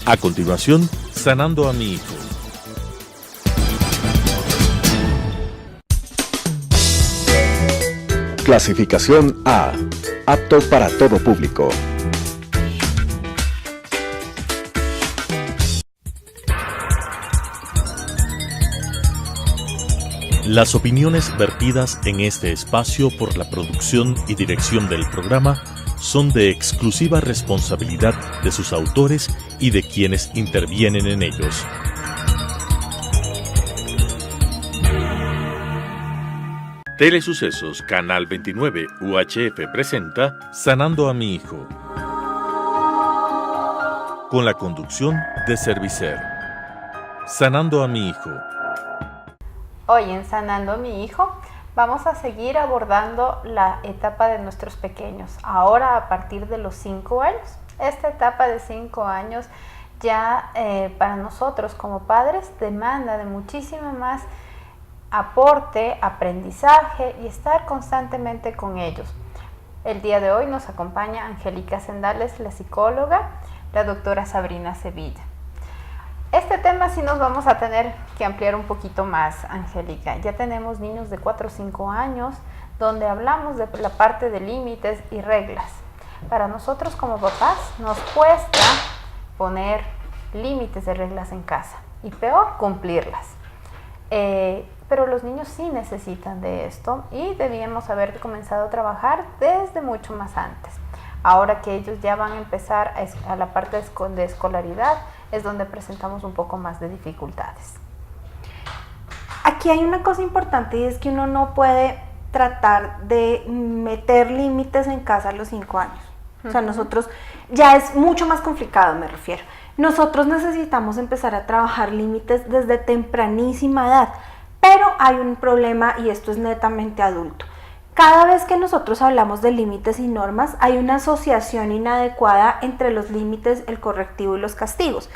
A continuación, Sanando a mi hijo. Clasificación A. Apto para todo público. Las opiniones vertidas en este espacio por la producción y dirección del programa son de exclusiva responsabilidad de sus autores y de quienes intervienen en ellos. Telesucesos Canal 29 UHF presenta Sanando a mi hijo, con la conducción de Servicer. Sanando a mi hijo. Hoy en Sanando a mi hijo vamos a seguir abordando la etapa de nuestros pequeños, ahora a partir de los 5 años. Esta etapa de 5 años ya para nosotros como padres demanda de muchísimo más aporte, aprendizaje y estar constantemente con ellos. El día de hoy nos acompaña Angélica Sendales, la psicóloga, la doctora Sabrina Sevilla. Este tema sí nos vamos a tener que ampliar un poquito más, Angélica. Ya tenemos niños de 4 o 5 años donde hablamos de la parte de límites y reglas. Para nosotros como papás nos cuesta poner límites de reglas en casa y peor cumplirlas. Pero los niños sí necesitan de esto y debíamos haber comenzado a trabajar desde mucho más antes. Ahora que ellos ya van a empezar a la parte de escolaridad, es donde presentamos un poco más de dificultades. Aquí hay una cosa importante y es que uno no puede tratar de meter límites en casa a los 5 años. O sea, nosotros, ya es mucho más complicado, me refiero. Nosotros necesitamos empezar a trabajar límites desde tempranísima edad, pero hay un problema y esto es netamente adulto. Cada vez que nosotros hablamos de límites y normas, hay una asociación inadecuada entre los límites, el correctivo y los castigos.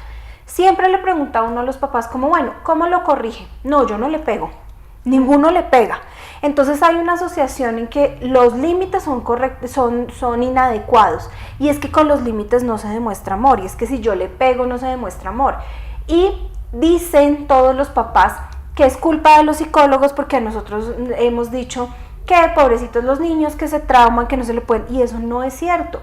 Siempre le pregunta a uno a los papás como, bueno, ¿cómo lo corrige? No, yo no le pego, ninguno le pega. Entonces hay una asociación en que los límites son inadecuados y es que con los límites no se demuestra amor y es que si yo le pego no se demuestra amor. Y dicen todos los papás que es culpa de los psicólogos porque nosotros hemos dicho que pobrecitos los niños, que se trauman, que no se le pueden, y eso no es cierto.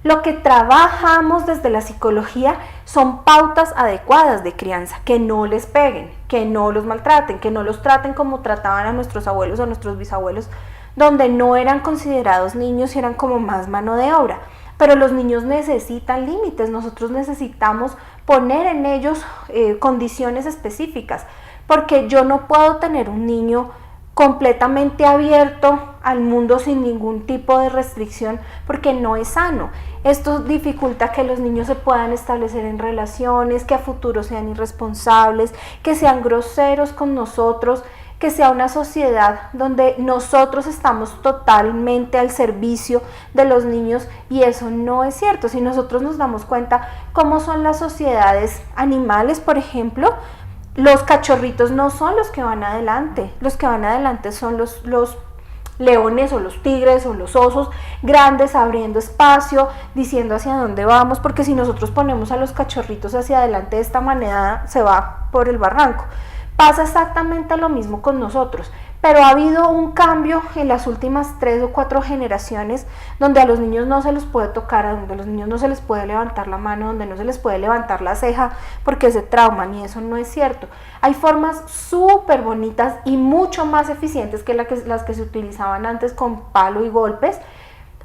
Lo que trabajamos desde la psicología son pautas adecuadas de crianza, que no les peguen, que no los maltraten, que no los traten como trataban a nuestros abuelos o a nuestros bisabuelos, donde no eran considerados niños y eran como más mano de obra. Pero los niños necesitan límites, nosotros necesitamos poner en ellos condiciones específicas, porque yo no puedo tener un niño completamente abierto al mundo sin ningún tipo de restricción porque no es sano. Esto dificulta que los niños se puedan establecer en relaciones, que a futuro sean irresponsables, que sean groseros con nosotros, que sea una sociedad donde nosotros estamos totalmente al servicio de los niños y eso no es cierto. Si nosotros nos damos cuenta cómo son las sociedades animales, por ejemplo, los cachorritos no son los que van adelante son los leones o los tigres o los osos grandes abriendo espacio, diciendo hacia dónde vamos, porque si nosotros ponemos a los cachorritos hacia adelante de esta manera se va por el barranco. Pasa exactamente lo mismo con nosotros, pero ha habido un cambio en las últimas 3 o 4 generaciones donde a los niños no se les puede tocar, donde a los niños no se les puede levantar la mano, donde no se les puede levantar la ceja porque se trauman y eso no es cierto. Hay formas súper bonitas y mucho más eficientes que las que se utilizaban antes con palo y golpes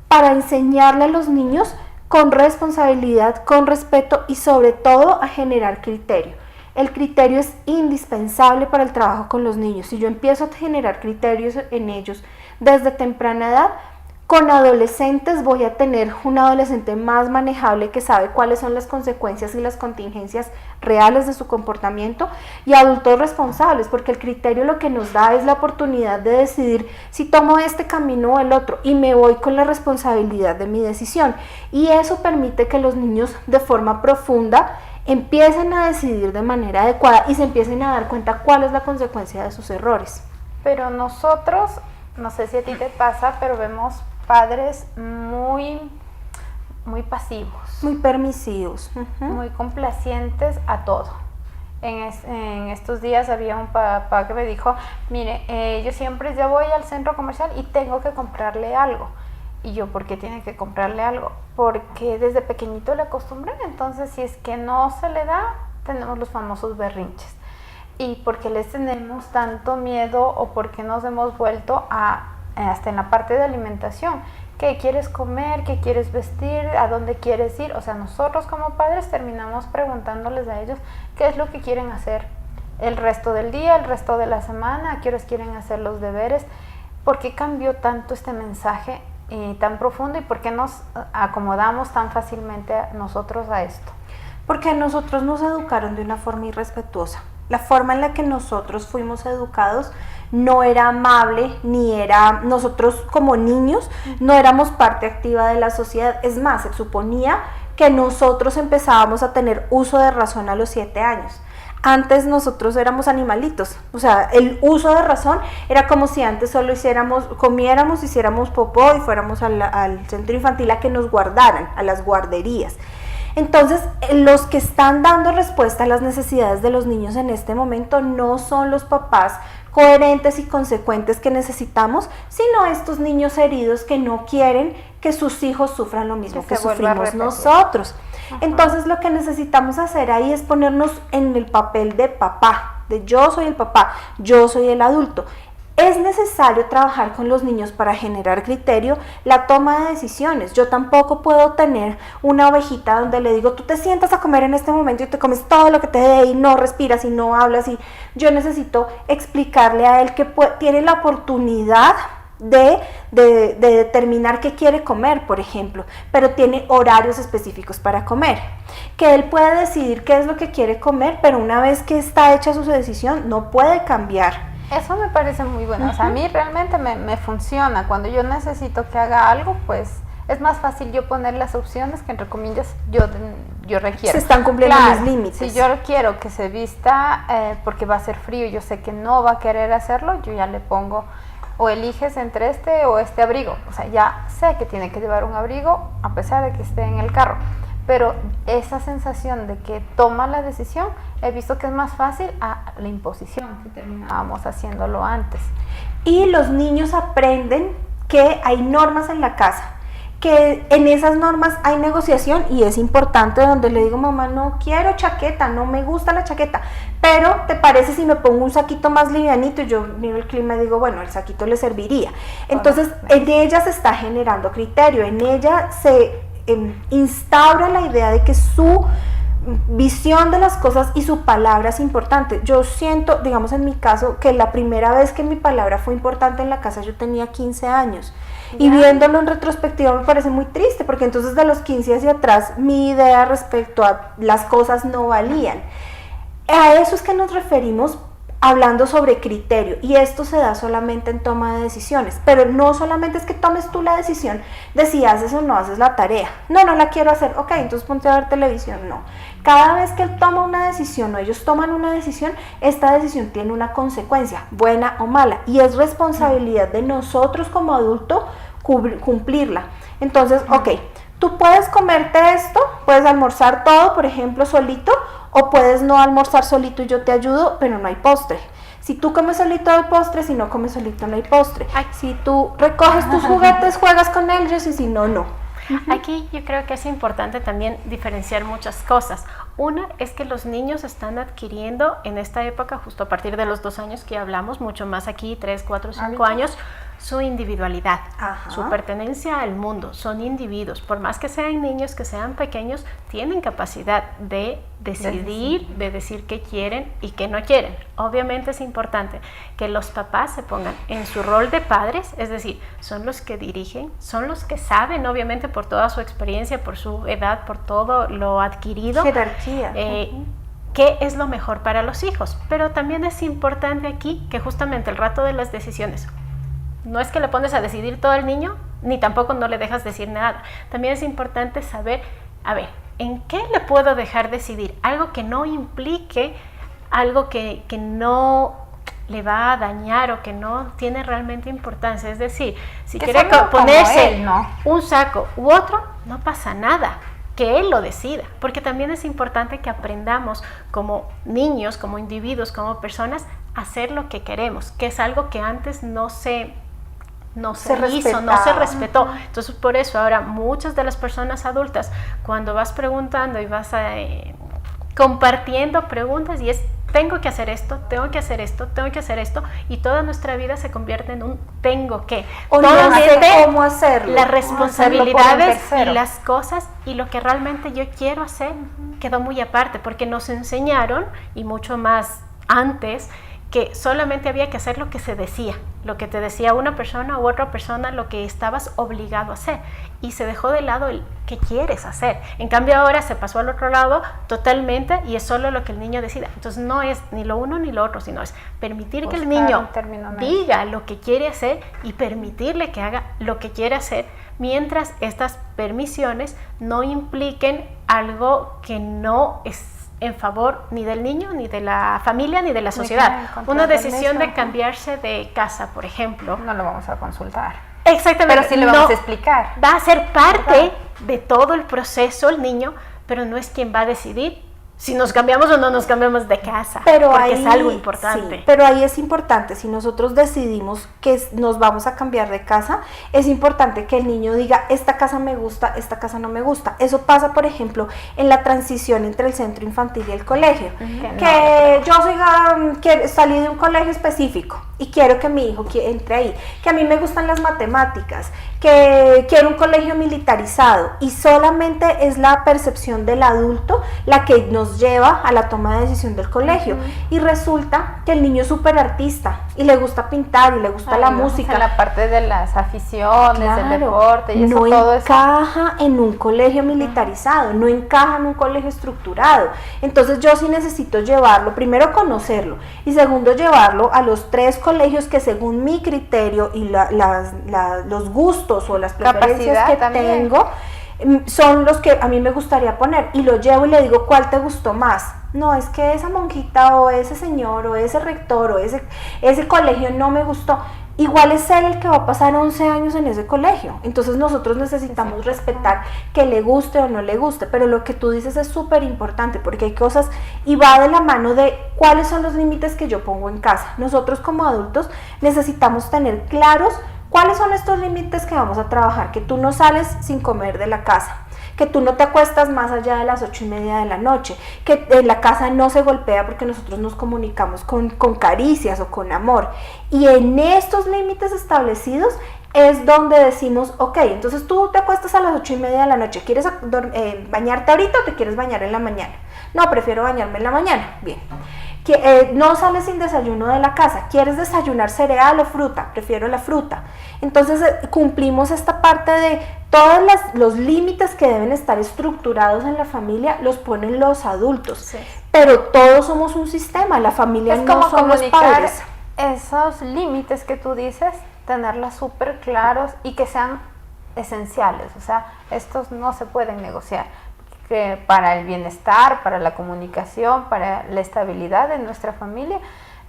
para enseñarle a los niños con responsabilidad, con respeto y sobre todo a generar criterio. El criterio es indispensable para el trabajo con los niños. Si yo empiezo a generar criterios en ellos desde temprana edad, con adolescentes voy a tener un adolescente más manejable que sabe cuáles son las consecuencias y las contingencias reales de su comportamiento y adultos responsables, porque el criterio lo que nos da es la oportunidad de decidir si tomo este camino o el otro y me voy con la responsabilidad de mi decisión y eso permite que los niños de forma profunda empiecen a decidir de manera adecuada y se empiecen a dar cuenta cuál es la consecuencia de sus errores. Pero nosotros, no sé si a ti te pasa, pero vemos padres muy muy pasivos, muy permisivos, muy complacientes a todo. En estos días había un papá que me dijo, mire, yo siempre ya voy al centro comercial y tengo que comprarle algo. Y yo, ¿por qué tiene que comprarle algo? Porque desde pequeñito le acostumbré, entonces si es que no se le da, tenemos los famosos berrinches. Y porque les tenemos tanto miedo o porque nos hemos vuelto hasta en la parte de alimentación. ¿Qué quieres comer? ¿Qué quieres vestir? ¿A dónde quieres ir? O sea, nosotros como padres terminamos preguntándoles a ellos qué es lo que quieren hacer el resto del día, el resto de la semana, a qué horas quieren hacer los deberes. ¿Por qué cambió tanto este mensaje tan profundo y por qué nos acomodamos tan fácilmente nosotros a esto? Porque nosotros nos educaron de una forma irrespetuosa. La forma en la que nosotros fuimos educados no era amable, ni era, nosotros como niños no éramos parte activa de la sociedad. Es más, se suponía que nosotros empezábamos a tener uso de razón a los 7 años. Antes nosotros éramos animalitos, o sea, el uso de razón era como si antes solo comiéramos, hiciéramos popó y fuéramos al centro infantil a que nos guardaran, a las guarderías. Entonces, los que están dando respuesta a las necesidades de los niños en este momento no son los papás coherentes y consecuentes que necesitamos, sino estos niños heridos que no quieren que sus hijos sufran lo mismo que sufrimos nosotros. Entonces, lo que necesitamos hacer ahí es ponernos en el papel de papá, de yo soy el papá, yo soy el adulto. Es necesario trabajar con los niños para generar criterio, la toma de decisiones. Yo tampoco puedo tener una ovejita donde le digo, tú te sientas a comer en este momento y te comes todo lo que te dé y no respiras y no hablas. Y yo necesito explicarle a él que tiene la oportunidad de determinar qué quiere comer, por ejemplo, pero tiene horarios específicos para comer. Que él puede decidir qué es lo que quiere comer, pero una vez que está hecha su decisión, no puede cambiar. Eso me parece muy bueno, o sea, a mí realmente me funciona. Cuando yo necesito que haga algo, pues es más fácil yo poner las opciones que entre comillas yo requiero. Se están cumpliendo mis límites. Si yo quiero que se vista porque va a ser frío y yo sé que no va a querer hacerlo, yo ya le pongo o eliges entre este o este abrigo. O sea, ya sé que tiene que llevar un abrigo a pesar de que esté en el carro. Pero esa sensación de que toma la decisión, he visto que es más fácil a la imposición que terminábamos haciéndolo antes. Y los niños aprenden que hay normas en la casa, que en esas normas hay negociación y es importante donde le digo, mamá, no quiero chaqueta, no me gusta la chaqueta, pero ¿te parece si me pongo un saquito más livianito? Y yo miro el clima y digo, bueno, el saquito le serviría. Entonces, en ella se está generando criterio, en ella se instaura la idea de que su visión de las cosas y su palabra es importante. Yo siento, digamos en mi caso, que la primera vez que mi palabra fue importante en la casa yo tenía 15 años. Y viéndolo en retrospectiva me parece muy triste, porque entonces de los 15 hacia atrás mi idea respecto a las cosas no valían. A eso es que nos referimos hablando sobre criterio, y esto se da solamente en toma de decisiones, pero no solamente es que tomes tú la decisión de si haces o no haces la tarea. No la quiero hacer, ok, entonces ponte a ver televisión. No, cada vez que él toma una decisión o ellos toman una decisión, esta decisión tiene una consecuencia, buena o mala, y es responsabilidad de nosotros como adultos cumplirla. Entonces, ok, tú puedes comerte esto, puedes almorzar todo, por ejemplo, solito, o puedes no almorzar solito y yo te ayudo, pero no hay postre. Si tú comes solito hay postre, si no comes solito no hay postre. Si tú recoges tus juguetes, juegas con ellos, y si no, no. Aquí yo creo que es importante también diferenciar muchas cosas. Una es que los niños están adquiriendo en esta época, justo a partir de los 2 años que hablamos, mucho más aquí, 3, 4, 5 años, su individualidad, su pertenencia al mundo. Son individuos, por más que sean niños, que sean pequeños, tienen capacidad de decidir, de decir qué quieren y qué no quieren. Obviamente es importante que los papás se pongan en su rol de padres, es decir, son los que dirigen, son los que saben, obviamente por toda su experiencia, por su edad, por todo lo adquirido, jerarquía, qué es lo mejor para los hijos. Pero también es importante aquí que justamente el rato de las decisiones, no es que le pones a decidir todo el niño, ni tampoco no le dejas decir nada. También es importante saber, a ver, ¿en qué le puedo dejar decidir? Algo que no implique, algo que no le va a dañar o que no tiene realmente importancia. Es decir, si que quiere salga ponerse como él, ¿no? un saco u otro, no pasa nada, que él lo decida, porque también es importante que aprendamos como niños, como individuos, como personas, a hacer lo que queremos, que es algo que antes no se hizo, no se respetó. Entonces, por eso ahora muchas de las personas adultas, cuando vas preguntando y vas compartiendo preguntas, y es: tengo que hacer esto, tengo que hacer esto, tengo que hacer esto, y toda nuestra vida se convierte en un tengo que. O no sé cómo hacerlo. Las responsabilidades y las cosas y lo que realmente yo quiero hacer quedó muy aparte, porque nos enseñaron, y mucho más antes, que solamente había que hacer lo que se decía, lo que te decía una persona u otra persona, lo que estabas obligado a hacer, y se dejó de lado el que quieres hacer. En cambio ahora se pasó al otro lado totalmente, y es solo lo que el niño decida. Entonces no es ni lo uno ni lo otro, sino es permitir que el niño diga lo que quiere hacer y permitirle que haga lo que quiere hacer, mientras estas permisiones no impliquen algo que no es en favor ni del niño, ni de la familia, ni de la sociedad. Una decisión de cambiarse de casa, por ejemplo, no lo vamos a consultar. Exactamente. Pero sí le vamos a explicar. Va a ser parte de todo el proceso el niño, pero no es quien va a decidir si nos cambiamos o no nos cambiamos de casa, pero porque ahí, es algo importante. Sí, pero ahí es importante, si nosotros decidimos que nos vamos a cambiar de casa, es importante que el niño diga: esta casa me gusta, esta casa no me gusta. Eso pasa, por ejemplo, en la transición entre el centro infantil y el colegio. Yo salí de un colegio específico y quiero que mi hijo entre ahí, que a mí me gustan las matemáticas, que quiero un colegio militarizado, y solamente es la percepción del adulto la que nos lleva a la toma de decisión del colegio. Y resulta que el niño es súper artista y le gusta pintar y le gusta la música. En la parte de las aficiones, claro, del deporte y no eso, todo eso. No encaja en un colegio militarizado, no encaja en un colegio estructurado. Entonces yo sí necesito llevarlo, primero conocerlo, y segundo llevarlo a los 3 colegios que según mi criterio y los gustos o las preferencias que tengo son los que a mí me gustaría poner, y lo llevo y le digo: ¿cuál te gustó más? No, es que esa monjita o ese señor o ese rector o ese colegio no me gustó. Igual es él el que va a pasar 11 años en ese colegio. Entonces nosotros necesitamos respetar que le guste o no le guste, pero lo que tú dices es súper importante, porque hay cosas, y va de la mano de cuáles son los límites que yo pongo en casa. Nosotros como adultos necesitamos tener claros cuáles son estos límites que vamos a trabajar: que tú no sales sin comer de la casa, que tú no te acuestas más allá de las 8:30 de la noche, que en la casa no se golpea porque nosotros nos comunicamos con caricias o con amor. Y en estos límites establecidos es donde decimos: ok, entonces tú te acuestas a las 8:30 de la noche, ¿quieres bañarte ahorita o te quieres bañar en la mañana? No, prefiero bañarme en la mañana. Bien. No sales sin desayuno de la casa, ¿quieres desayunar cereal o fruta? Prefiero la fruta. Entonces cumplimos esta parte de todos los límites que deben estar estructurados en la familia, los ponen los adultos, sí. Pero todos somos un sistema, la familia es no como son los padres. Esos límites que tú dices, tenerlos súper claros y que sean esenciales, o sea, estos no se pueden negociar. Que para el bienestar, para la comunicación, para la estabilidad de nuestra familia,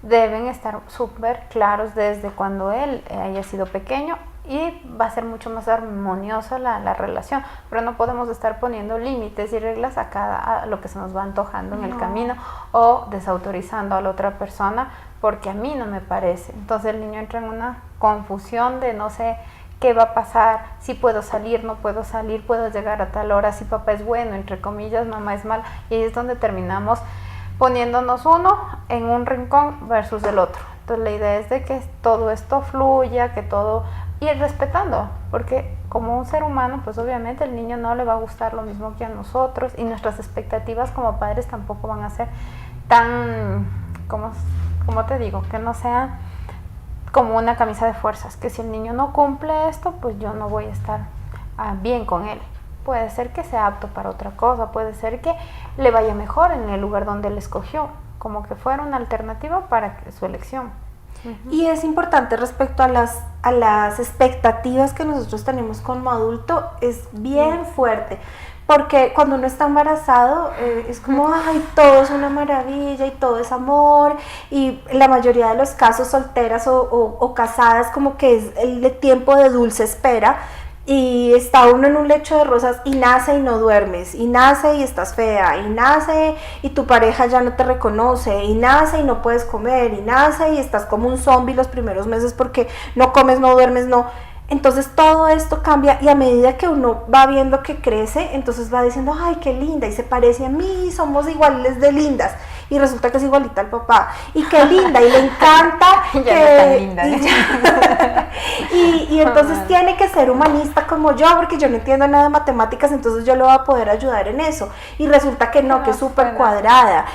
deben estar súper claros desde cuando él haya sido pequeño, y va a ser mucho más armoniosa la relación, pero no podemos estar poniendo límites y reglas a lo que se nos va antojando en el camino, o desautorizando a la otra persona porque a mí no me parece. Entonces el niño entra en una confusión de no sé qué va a pasar, si puedo salir, no puedo salir, puedo llegar a tal hora, si papá es bueno, entre comillas, mamá es mala, y ahí es donde terminamos poniéndonos uno en un rincón versus el otro. Entonces la idea es de que todo esto fluya, que todo, y respetando, porque como un ser humano, pues obviamente el niño no le va a gustar lo mismo que a nosotros, y nuestras expectativas como padres tampoco van a ser tan, como te digo, que no sean como una camisa de fuerzas, que si el niño no cumple esto, pues yo no voy a estar bien con él. Puede ser que sea apto para otra cosa, puede ser que le vaya mejor en el lugar donde él escogió, como que fuera una alternativa para su elección. Y es importante respecto a las expectativas que nosotros tenemos como adulto, es bien fuerte, porque cuando uno está embarazado es como, ay, todo es una maravilla y todo es amor, y la mayoría de los casos solteras o casadas como que es el tiempo de dulce espera, y está uno en un lecho de rosas y nace y no duermes, y nace y estás fea, y nace y tu pareja ya no te reconoce, y nace y no puedes comer, y nace y estás como un zombie los primeros meses porque no comes, no duermes, no. Entonces todo esto cambia, y a medida que uno va viendo que crece, entonces va diciendo, ay, qué linda, y se parece a mí, somos iguales de lindas, y resulta que es igualita al papá, y qué linda, y le encanta ya no es tan linda, y entonces tiene que ser humanista como yo, porque yo no entiendo nada de matemáticas, entonces yo le voy a poder ayudar en eso, y resulta que no, que es súper cuadrada,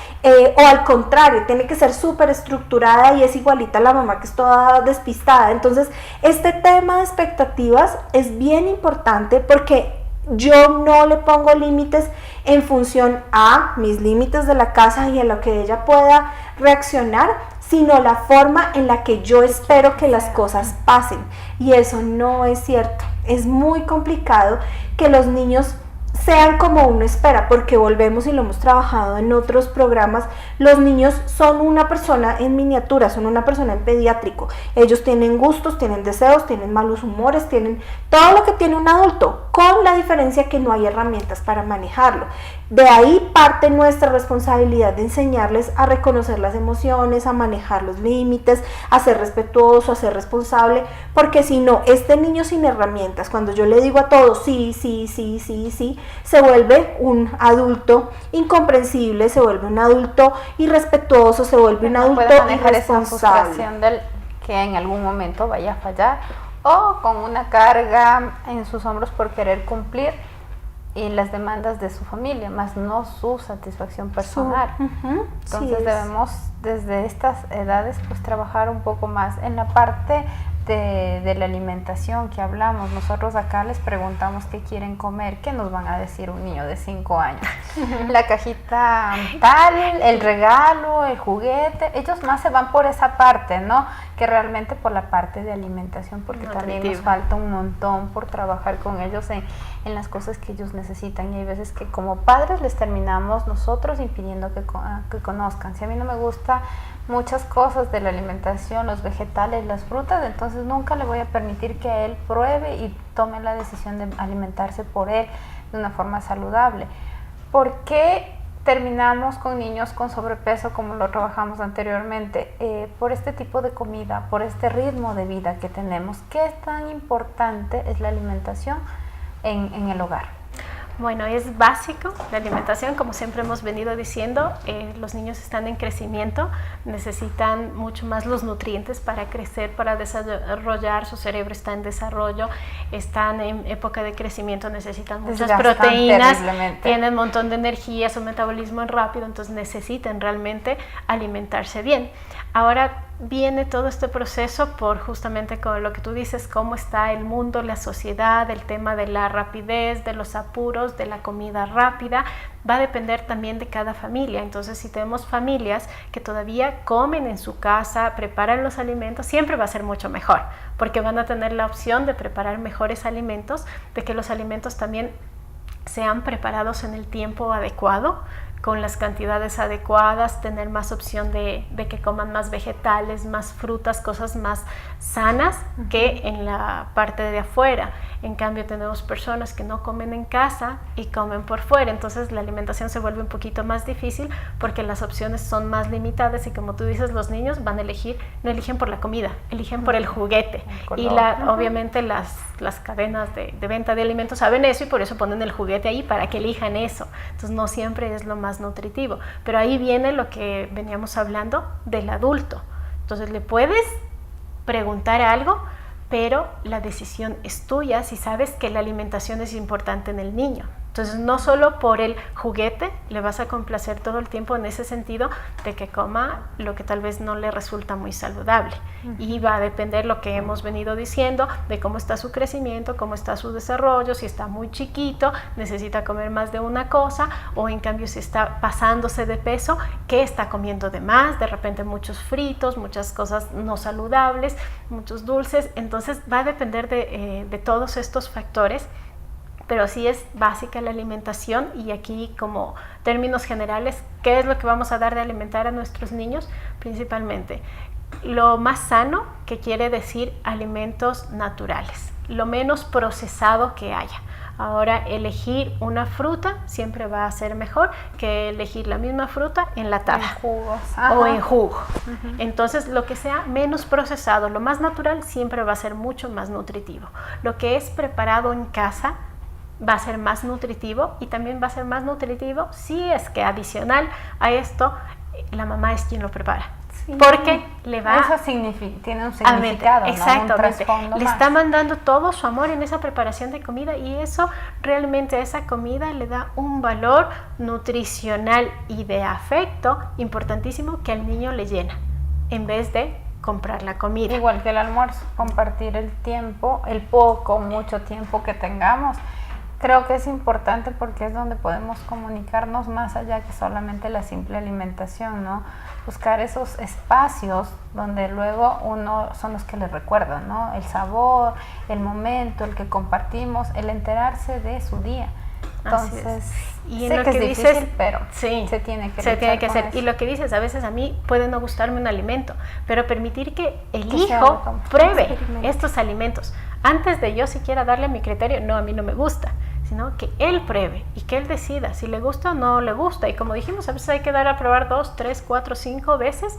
o al contrario, tiene que ser súper estructurada y es igualita a la mamá que es toda despistada. Entonces este tema de expectativas es bien importante, porque yo no le pongo límites en función a mis límites de la casa y a lo que ella pueda reaccionar, sino la forma en la que yo espero que las cosas pasen, y eso no es cierto. Es muy complicado que los niños sean como uno espera, porque volvemos, y lo hemos trabajado en otros programas, los niños son una persona en miniatura, son una persona en pediátrico. Ellos tienen gustos, tienen deseos, tienen malos humores, tienen todo lo que tiene un adulto, con la diferencia que no hay herramientas para manejarlo. De ahí parte nuestra responsabilidad de enseñarles a reconocer las emociones, a manejar los límites, a ser respetuoso, a ser responsable, porque si no, este niño sin herramientas, cuando yo le digo a todos sí, sí, sí, sí, sí, se vuelve un adulto incomprensible, se vuelve un adulto irrespetuoso, se vuelve un adulto irresponsable. Esa frustración del que en algún momento vaya a fallar, o con una carga en sus hombros por querer cumplir y las demandas de su familia, más no su satisfacción personal. Entonces debemos desde estas edades pues trabajar un poco más en la parte de la alimentación que hablamos. Nosotros acá les preguntamos qué quieren comer, qué nos van a decir un niño de 5 años. La cajita tal, el regalo, el juguete, ellos más se van por esa parte, ¿no? Que realmente por la parte de alimentación, porque también nos falta un montón por trabajar con ellos en las cosas que ellos necesitan, y hay veces que como padres les terminamos nosotros impidiendo que conozcan. Si a mí no me gusta muchas cosas de la alimentación, los vegetales, las frutas, entonces nunca le voy a permitir que él pruebe y tome la decisión de alimentarse por él de una forma saludable. ¿Por qué terminamos con niños con sobrepeso como lo trabajamos anteriormente? Por este tipo de comida, por este ritmo de vida que tenemos. ¿Qué tan importante es la alimentación en el hogar? Bueno, es básico la alimentación, como siempre hemos venido diciendo. Los niños están en crecimiento, necesitan mucho más los nutrientes para crecer, para desarrollar. Su cerebro está en desarrollo, están en época de crecimiento, necesitan muchas proteínas, tienen un montón de energía, su metabolismo es rápido, entonces necesitan realmente alimentarse bien. Ahora viene todo este proceso por justamente con lo que tú dices, cómo está el mundo, la sociedad, el tema de la rapidez, de los apuros, de la comida rápida. Va a depender también de cada familia. Entonces, si tenemos familias que todavía comen en su casa, preparan los alimentos, siempre va a ser mucho mejor, porque van a tener la opción de preparar mejores alimentos, de que los alimentos también sean preparados en el tiempo adecuado, con las cantidades adecuadas, tener más opción de que coman más vegetales, más frutas, cosas más sanas que en la parte de afuera. En cambio, tenemos personas que no comen en casa y comen por fuera, entonces la alimentación se vuelve un poquito más difícil porque las opciones son más limitadas, y como tú dices, los niños van a elegir, no eligen por la comida, eligen por el juguete, y obviamente las cadenas de venta de alimentos saben eso, y por eso ponen el juguete ahí para que elijan eso. Entonces no siempre es lo más nutritivo, pero ahí viene lo que veníamos hablando del adulto. Entonces le puedes preguntar algo, pero la decisión es tuya si sabes que la alimentación es importante en el niño. Entonces, no solo por el juguete le vas a complacer todo el tiempo en ese sentido de que coma lo que tal vez no le resulta muy saludable. Y va a depender lo que hemos venido diciendo de cómo está su crecimiento, cómo está su desarrollo. Si está muy chiquito, necesita comer más de una cosa, o en cambio si está pasándose de peso, ¿qué está comiendo de más? De repente muchos fritos, muchas cosas no saludables, muchos dulces. Entonces va a depender de todos estos factores pero sí es básica la alimentación. Y aquí, como términos generales, ¿qué es lo que vamos a dar de alimentar a nuestros niños? Principalmente lo más sano, que quiere decir alimentos naturales, lo menos procesado que haya. Ahora, elegir una fruta siempre va a ser mejor que elegir la misma fruta enlatada En jugos. o en jugo. Entonces, lo que sea menos procesado, lo más natural, siempre va a ser mucho más nutritivo. Lo que es preparado en casa va a ser más nutritivo, y también va a ser más nutritivo si es que adicional a esto la mamá es quien lo prepara. Sí. Porque le va eso tiene un significado, exactamente, ¿no? Un trasfondo le más. está mandando todo su amor en esa preparación de comida, y eso realmente a esa comida le da un valor nutricional y de afecto importantísimo que al niño le llena, en vez de comprar la comida. Igual que el almuerzo, compartir el tiempo, el poco, mucho tiempo que tengamos. Creo que es importante porque es donde podemos comunicarnos más allá que solamente la simple alimentación, ¿no? Buscar esos espacios donde luego uno son los que le recuerdan, ¿no? El sabor, el momento, el que compartimos, el enterarse de su día. Entonces, y sé lo que que es dices, difícil, pero sí, se tiene que hacer. eso. Y lo que dices, a veces a mí puede no gustarme un alimento, pero permitir que el Que hijo sea pruebe estos alimentos antes de yo siquiera darle mi criterio. No, a mí no me gusta, sino que él pruebe y que él decida si le gusta o no le gusta. Y como dijimos, a veces hay que dar a probar 2, 3, 4, 5 veces,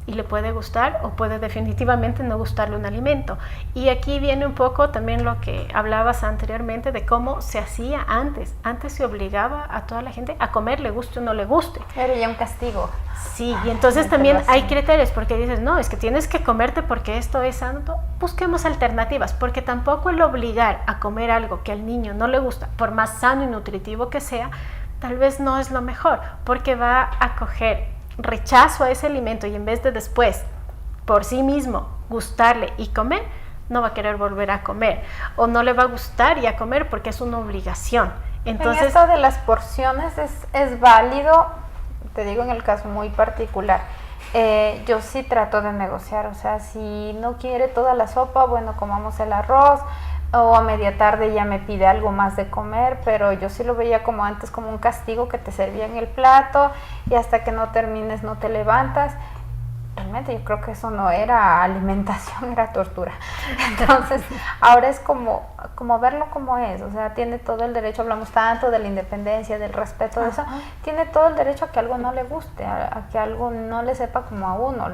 y le puede gustar o puede definitivamente no gustarle un alimento. Y aquí viene un poco también lo que hablabas anteriormente de cómo se hacía antes. Antes se obligaba a toda la gente a comer, le guste o no le guste. Era ya un castigo. Sí, y entonces también hay criterios, porque dices, no, es que tienes que comerte porque esto es sano. Busquemos alternativas, porque tampoco el obligar a comer algo que al niño no le gusta, por más sano y nutritivo que sea, tal vez no es lo mejor, porque va a coger rechazo a ese alimento, y en vez de después por sí mismo gustarle y comer, no va a querer volver a comer, o no le va a gustar y a comer porque es una obligación. Entonces, en esto de las porciones es válido, te digo en el caso muy particular, yo sí trato de negociar, o sea, si no quiere toda la sopa, bueno, comamos el arroz, o a media tarde ya me pide algo más de comer, pero yo sí lo veía como antes, como un castigo, que te servían el plato y hasta que no termines no te levantas. Realmente yo creo que eso no era alimentación, era tortura. Entonces ahora es como verlo como es, o sea, tiene todo el derecho, hablamos tanto de la independencia, del respeto de eso, tiene todo el derecho a que algo no le guste, a que algo no le sepa como a uno,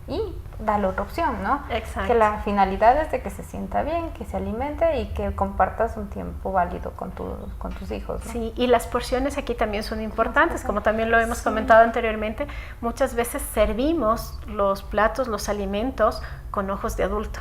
y dale otra opción, ¿no? Exacto. Que la finalidad es de que se sienta bien, que se alimente y que compartas un tiempo válido con tus hijos, ¿no? Sí, y las porciones aquí también son importantes, como también lo hemos comentado anteriormente. Muchas veces servimos los platos, los alimentos con ojos de adulto,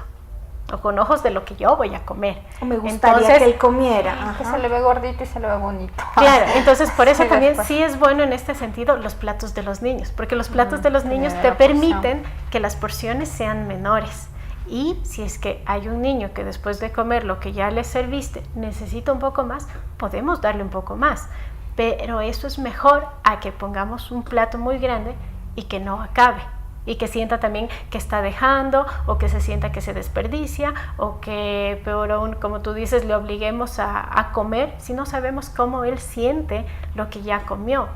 o con ojos de lo que yo voy a comer. O me gustaría que él comiera. Que se le ve gordito y se le ve bonito. Claro, entonces por eso Sí, también después. sí es bueno en este sentido los platos de los niños, porque los platos de los niños te permiten que las porciones sean menores. Y si es que hay un niño que después de comer lo que ya le serviste necesita un poco más, podemos darle un poco más. Pero eso es mejor a que pongamos un plato muy grande y que no acabe, y que sienta también que está dejando, o que se sienta que se desperdicia, o que peor aún, como tú dices, le obliguemos a comer si no sabemos cómo él siente lo que ya comió.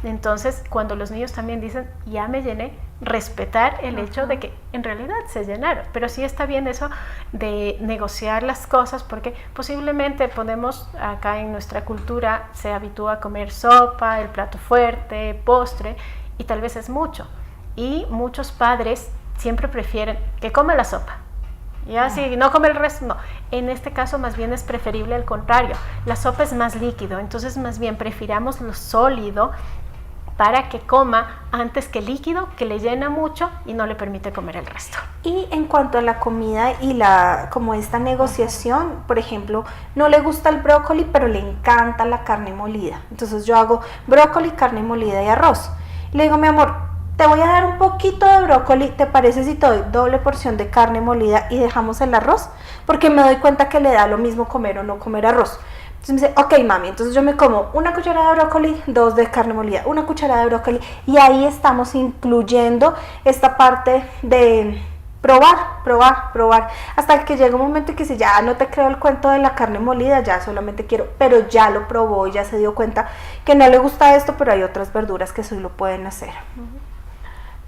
Entonces, cuando los niños también dicen, ya me llené, respetar el hecho de que en realidad se llenaron. Pero sí está bien eso de negociar las cosas, porque posiblemente podemos, acá en nuestra cultura se habitúa a comer sopa, el plato fuerte, postre, y tal vez es mucho. Y muchos padres siempre prefieren que come la sopa. Ya si no come el resto, no. En este caso más bien es preferible el contrario. La sopa es más líquido, entonces más bien prefiramos lo sólido para que coma antes que líquido, que le llena mucho y no le permite comer el resto. Y en cuanto a la comida y como esta negociación, por ejemplo, no le gusta el brócoli, pero le encanta la carne molida. Entonces yo hago brócoli, carne molida y arroz. Le digo, mi amor, te voy a dar un poquito de brócoli, ¿te parece si te doy doble porción de carne molida y dejamos el arroz? Porque me doy cuenta que le da lo mismo comer o no comer arroz. Entonces me dice, ok mami, entonces yo me como una cucharada de brócoli, 2 de carne molida, una cucharada de brócoli, y ahí estamos incluyendo esta parte de probar, hasta que llega un momento en que si ya no te creo el cuento de la carne molida, ya solamente quiero, pero ya lo probó y ya se dio cuenta que no le gusta esto, pero hay otras verduras que sí lo pueden hacer.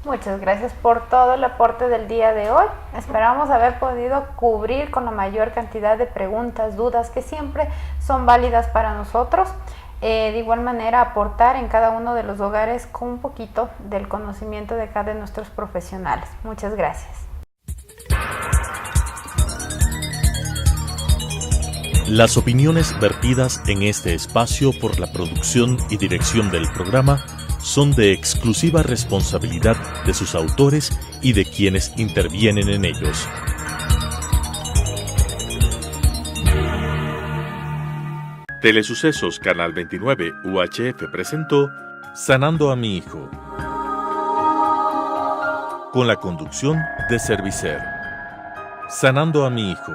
Muchas gracias por todo el aporte del día de hoy. Esperamos haber podido cubrir con la mayor cantidad de preguntas, dudas que siempre son válidas para nosotros. De igual manera, aportar en cada uno de los hogares con un poquito del conocimiento de cada de nuestros profesionales. Muchas gracias. Las opiniones vertidas en este espacio por la producción y dirección del programa son de exclusiva responsabilidad de sus autores y de quienes intervienen en ellos. Telesucesos Canal 29 UHF presentó Sanando a mi hijo, con la conducción de Servicer. Sanando a mi hijo.